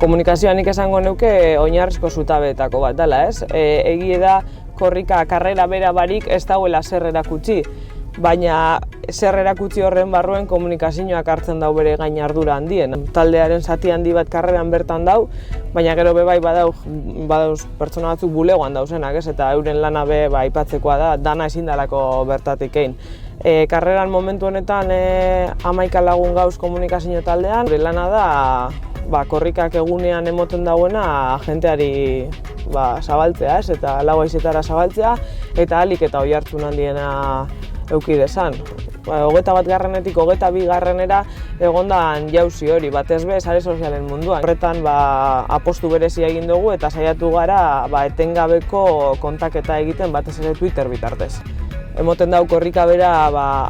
Komunikazioa nik esango neuke oinarrizko zutabeetako bat dela, ez? Egie da korrika karrera bera barik ez dagoela zer erakutsi, baina zer erakutsi horren barruen komunikazioak hartzen dau bere gain ardura handien. Taldearen zati handi bat karreran bertan dau, baina gero be bai badauz pertsona batzuk bulegoan dauzenak, ez? Eta euren lana be aipatzekoa da, dana ezin dalako bertatik egin. Karreran momentu honetan 11 lagun gauz komunikazio taldean, gure lana da korrikak egunean emoten dauena jenteari zabaltzea, ez? Eta lau haizetara zabaltzea eta ahalik eta oihartzun handiena eduki dezan. 21-garrenetik 22-garrenera egondan jauzi hori, batez be sare sozialen munduan. Horretan apostu berezia egin dugu eta saiatu gara etengabeko kontaketa egiten batez ere Twitter bitartez. Emoten dau korrika bera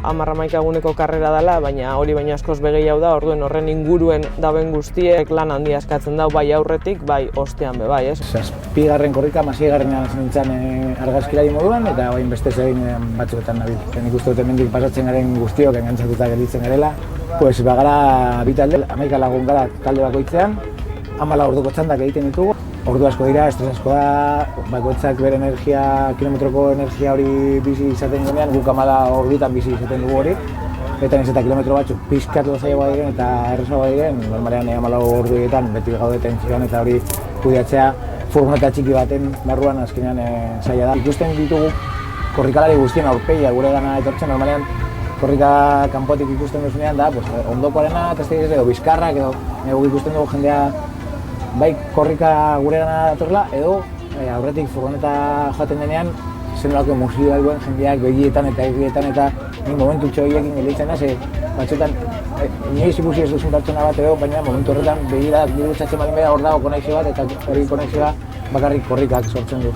10-11 eguneko karrera dela, baina hori baino askoz begeiau da, orduen horren inguruen daben guztiek lan handia eskatzen dau bai aurretik, bai ostean be bai, ez? 7. korrika, 6-garrenean nintzen argazkilari moduan, eta bain beste egin batzuetan nabil. Nik uste dut hemendik pasatzen garen guztiok engantzatuta gelditzen garela. Bagara bi talde, 11 lagun gara talde bakoitzean, 14 orduko txandak egiten ditugu. Ordu asko dira, estres asko da, bakoitzak bere kilometroko energia hori bizi izaten denean, guk 14 ordutan bizi izaten dugu hori. Eta nahiz eta kilometro batzuk pixkatu zailagoa diren eta errezagoa diren, normalean 14 orduetan beti gaude tentsioan eta hori kudeatzea furgoneta txiki baten barruan azkenean zaila da. Ikusten ditugu korrikalari guztien aurpegia gure gana etortzen, normalean korrika kanpotik ikusten duzunean da, ondokoarena, edo bizkarrak, edo ikusten dugu jendea bai korrika gure gana datorrela, edo aurretik furgoneta joaten denean zenolako emozioa duen jendeak begietan eta egietan eta nik momentu txoiekin gelditzen da, batzuetan inoiz ikusi ez duzun pertsona bat edo, baina momentu horretan begira gurutzatzen baldin bera hor dago konexio bat eta hori konexioa bakarrik korrikak sortzen du.